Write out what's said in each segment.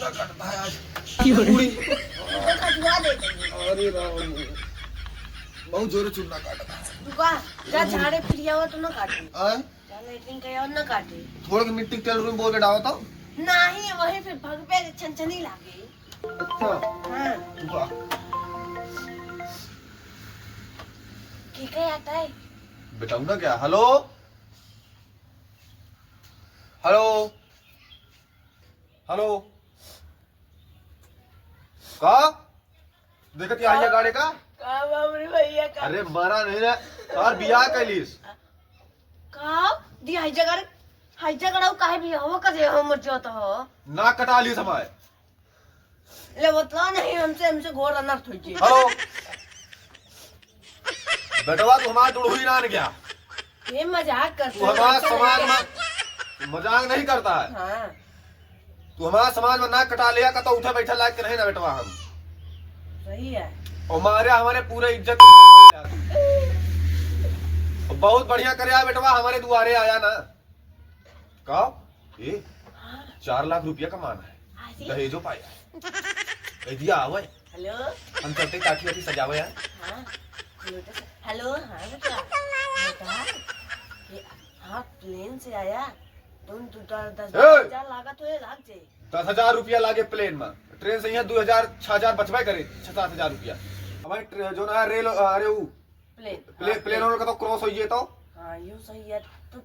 चूना काटता है आज। कटवा दे देंगे। अरे राम, बहुत जोर चूना काटता है। रुका, जा झाड़े फिरिया हो तो ना काटे। आय? जा लेटरिन कया हो ना काटे। थोड़ा के मिट्टी तेल रूम बोल के डालो तो। नहीं वही फिर भग पे छनछनी लागे। अच्छा। हाँ। वाह। ठीक है आता है। बताऊँ ना क्या? हेलो हेलो हेलो, का देखत यहाँ जा गाड़ी का? का बाबरे भैया का? अरे मरा नहीं ना और बियाह कैलिस का दी हाई जगह काहे भी हो करे हो मत हो ना कटा ली समय। ले बतला नहीं हमसे घोर अनर्थ होई जे। हेलो बेटवा, तू हमारा दुड़हुई ना गया। ये मजाक करते तू हमारा समाज में मजाक नहीं करता है। हाँ तू हमारा समाज में ना कटा लिया का तो उठा बैठा लायक के रहे ना बेटवा हम। सही है। और हमारे पूरे इज्जत बहुत बढ़िया करे बेटवा, हमारे दुआरे आया ना। का ये 4 लाख रुपया कमाना है, दहेजो पाया है। दिया आवे हेलो हम चलते काठी वाठी सजावे यार। हाँ हेलो हाँ बेटा ये हाँ प्लेन से आया। तुम 10,000 लागत हो लाग जाए। 10,000 रुपया लागे प्लेन में, ट्रेन से यहाँ 2,000 6,000 बचवाई करे 6-7,000 रुपया। हमारी जो ना रेल अरे वो प्लेन का तो क्रॉस हो तो। हाँ यो सही है तो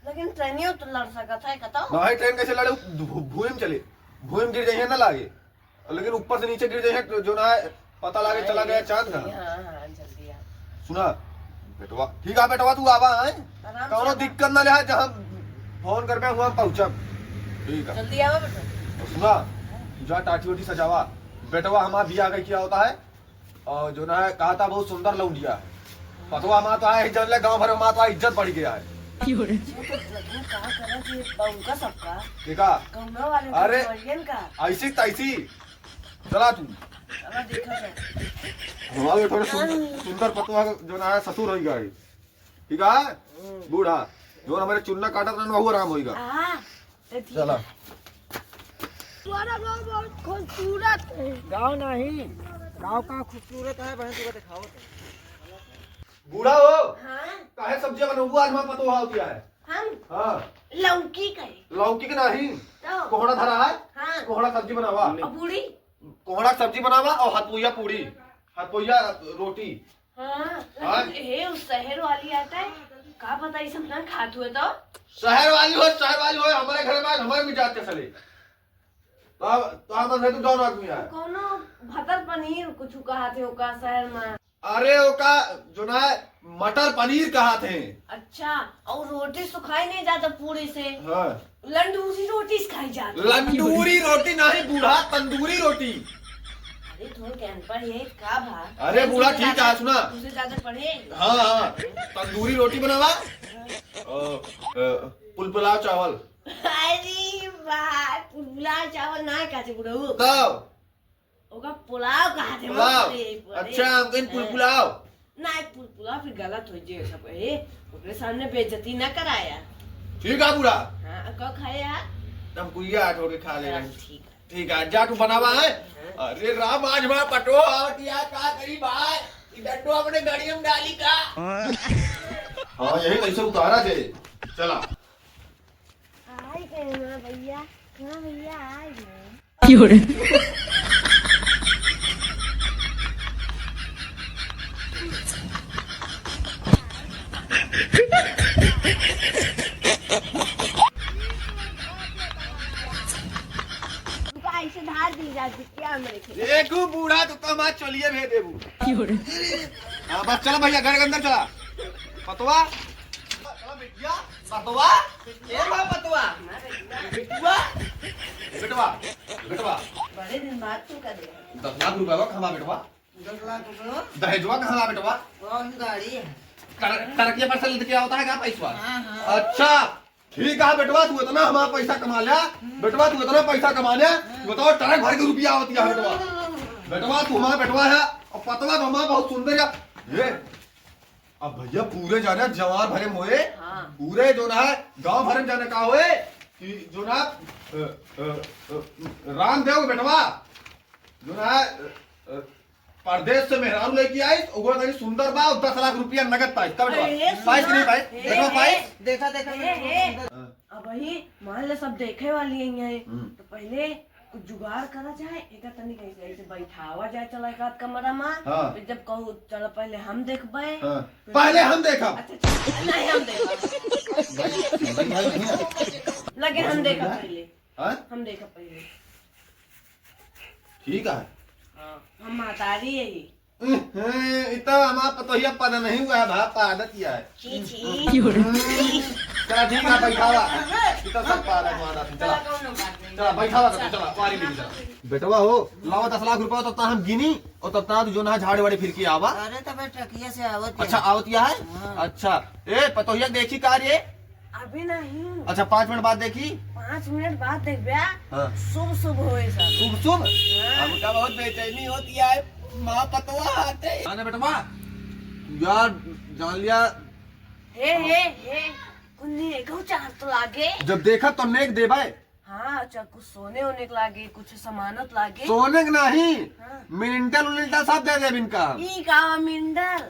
लेकिन ट्रेनियो तो लड़ सकता है कतो। भाई ट्रेन कैसे लड़े? भूमि में चले, भूमि में गिर जाइए ना लागे, लेकिन ऊपर से नीचे गिर जाइए जो ना है पता लागे चला गया चांद का। हाँ जल्दी आ। सुना बेटवा, ठीक है बेटवा, तू आवा है कौनो दिक्कत ना ले, जहाँ फोन कर पे हुआ पहुंचा। ठीक है जल्दी आओ बेटा। तो सुना, जा टाटी वाटी सजावा। बेटवा हमारा बियाह का क्या होता है और जो ना है कहा था बहुत सुंदर लौंडिया है। पतवा हमारा तो है इज्जत ले, गाँव भर में हमारा तो इज्जत बढ़ गया है। ठीक है अरे ऐसी तैसी चला तू हमारे थोड़े सुंदर पतवा जो ना है ससुर हो गया। ठीक है बूढ़ा जो हमारे चुन्ना काटा था वो आराम होगा। चला तुम्हारा गाँव बहुत खूबसूरत है। गाँव नहीं, गाँव का खूबसूरत है बहन, तुझे दिखाओ तो। बूढ़ा हो हाँ काहे सब्जी बनबू आज हमारा पतवा होती है। हम हाँ लौकी का लौकी के नहीं तो कोहड़ा धरा है। हाँ कोहड़ा सब्जी बनावा, बूढ़ी कोहड़ा सब्जी बनावा और हथपुइया पूरी, हथपुइया रोटी। हाँ हे उस शहर वाली आता है का पता ये सब ना खात हुए तो। शहर वाली हो हमारे घर में हमारे मिजाज के चले तो हम से तो दोनों आदमी है। कोनो भतर पनीर कुछ कहा थे ओका शहर में। अरे ओका जो ना है मटर पनीर कहा थे। अच्छा और रोटी सुखाई नहीं जाता पूरी से। हाँ लंडूसी रोटी खाई जाती। लंडूरी रोटी नहीं बूढ़ा, तंदूरी रोटी। अरे थोड़ा के अनपढ़ है का भा। अरे बूढ़ा ठीक है सुना। तुझसे ज्यादा पढ़े। हाँ हाँ तंदूरी रोटी बनावा पुलाव चावल। अरे वाह पुलाव चावल ना खाते बुढ़ऊ। तब ओका पुलाव कहा थे। पुलाव अच्छा हम कहीं पुलाव ना पुलाव फिर गलत हो जाए सब। ओकरे सामने बेइज्जती ना कराया। ठीक है बूढ़ा। हाँ कब खाया हम कुइया थोड़े खा ले। ठीक है ठीक है जा तू बनावा है। अरे राम आज मैं पटो आवतिया का करी भाई डंडो अपने गाड़ियों में डाली का। हाँ यही कैसे उतारा जे चला आई कहना भैया हाँ भैया आई ऐसे धार दी जाती क्या मेरे देखू बूढ़ा तो कम आज चलिए भे देबू। हाँ बस चला भैया घर के अंदर चला। पतवा पतवा पतवा बेटवा बेटवा बड़े दिन बाद तू कर दे। 10 लाख रुपया का खमा बेटवा, 10 लाख रुपये दहेजवा कहाँ बेटवा? कौन गाड़ी है। तरक्की पर से क्या होता है क्या पैसा? हाँ। अच्छा ठीक है बेटवा, तू इतना हमारा पैसा कमा लिया। बेटवा तू इतना पैसा कमा लिया, बताओ ट्रक भर के रुपया होती है बेटवा। बेटवा तू हमारा बेटवा है और पतवा तो हमारा बहुत सुंदर है। ये अब भैया पूरे जाने जवान भरे मोए हाँ। पूरे जो ना है गांव भरे जाने का हुए कि जो ना रामदेव बेटवा जो ना परदेश से मेहरारू लेके आई ओगो तनी सुंदर बा 10 लाख रुपया नगद पाई तब पाई नहीं पाई बेटवा पाई देखा देखा अब वही मान ले सब देखे वाली है तो पहले कुछ जुगाड़ करा जाए एक तनी कैसे ऐसे बैठावा जाए चला एक आध कमरा में फिर जब कहूँ चलो पहले हम देखबे पहले हम देखा अच्छा नहीं हम देखा लगे हम देखा पहले हम देखा पहले ठीक है हम मातारी है इतना हमारा पतोहिया पद नहीं हुआ है भाप आदत किया है चला ठीक है बैठावा इतना सब पादत मारा चला चला बैठावा चला पारी लेके चला बेटवा हो लाओ 10 लाख रुपया तब हम गिनी और तब तक जो ना झाड़ वाड़े फिर के आवा अरे तब ट्रकिया से आवत अच्छा आवतिया है अच्छा ए पतोहिया देखी कार्य अभी नहीं अच्छा 5 मिनट बाद देखी 5 मिनट बाद देख बया शुभ शुभ होए सब शुभ शुभ हमका बहुत बेचैनी होती है माँ पतवा आते आने बेटवा यार जान लिया हे कुन्नी एको चार तो लागे जब देखा तो नेक दे भाई हाँ अच्छा कुछ सोने होने के लागे कुछ समानत लागे सोने के नहीं मिनटल उलिल्टा सब दे दे इनका ई का मिंडल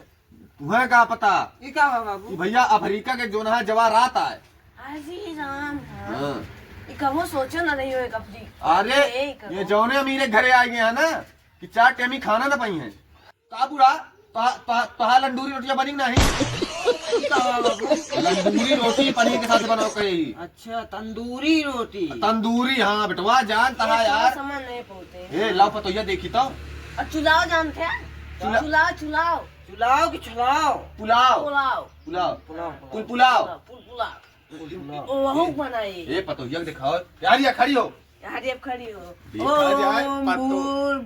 तुम्हें क्या पता ये क्या हुआ बाबू कि भैया अफ्रीका के जो ना जवाहरात आए हाजी राम हाँ। ई कहो सोचो ना नहीं होए कपड़ी अरे ये जौने अमीरे घरे आ गए हैं ना कि 4 टेमी खाना ना पाई है का बुरा तहा लंडूरी रोटियां बनी नहीं क्या हुआ बाबू लंडूरी रोटी पनीर के साथ बनाओ कही अच्छा तंदूरी रोटी तंदूरी हाँ बेटवा जान तहा यार सामान नहीं पहुंचे ए लाओ पतोहिया देखी तो और चुलाव जानते हैं चुलाव चुलाव चुलाओ कि छुलाओ पुलाव पुलाव पुलाव पुलाव पुलाव पुलाव ओ वहु बनाई ए पतोहिया दिखाओ यार ये खड़ी हो यार अब खड़ी हो देखा जाए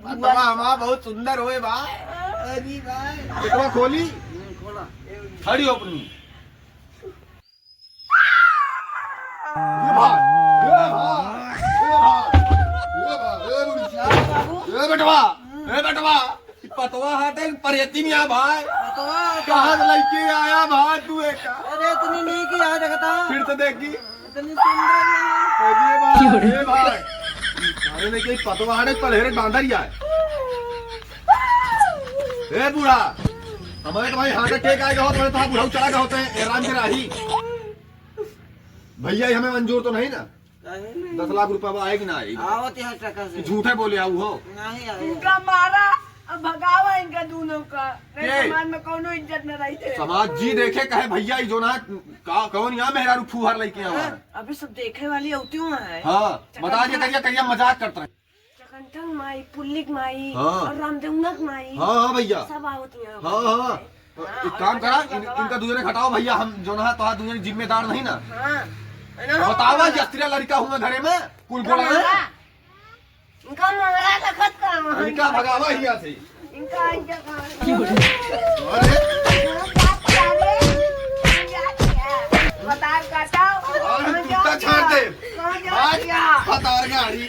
पतवा हमारा बहुत सुंदर होए बा अरे भाई बेटवा खोली खोला खड़ी हो अपनी ये भाग ये भाग ये भाग ये भाग ये बेटवा ए बेटवा पतवा हाथे परेती नहीं आ भाई पतवा कहाँ से लड़के आया भाई तू एक अरे इतनी नहीं की याद रखता फिर से देखी इतनी सुंदर अरे भाई अरे लेकिन पतवा हाथे पलहेरे बांधर ही आए ए बूढ़ा हमारे तो भाई हार्ट अटैक आएगा हो तो बुढ़ा चला गया होते हैं एरान के राही भैया हमें मंजूर तो नहीं ना 10 लाख रुपया आएगी ना आएगी आवत यहाँ टका से झूठे बोले आऊ हो नहीं आए इनका मारा अब भगावा इनका दोनों का ये। समाज में कोनो इज्जत न रही थे समाज जी देखे कहे भैया ई जो ना कौन यहाँ मेहरारू फूहर लेके आवा है अभी सब देखे वाली होती हूँ है हाँ बता दिया करिया करिया मजाक करते हैं चकंठन माई पुल्लिक माई हाँ। और रामदेवनक माई हाँ हाँ भैया सब आवती हैं हाँ हाँ एक काम करा इनका दूसरे हटाओ भैया हम जो ना तो दूसरे जिम्मेदार नहीं ना हाँ बतावा जस्त्रिया लड़का हूँ घरे में कुल बोला है इनका मंगरा लखत का इनका भगावा ही से इनका अरे बता काटाओ अरे तू तो छाड़ दे कहाँ जा आज हतार गाड़ी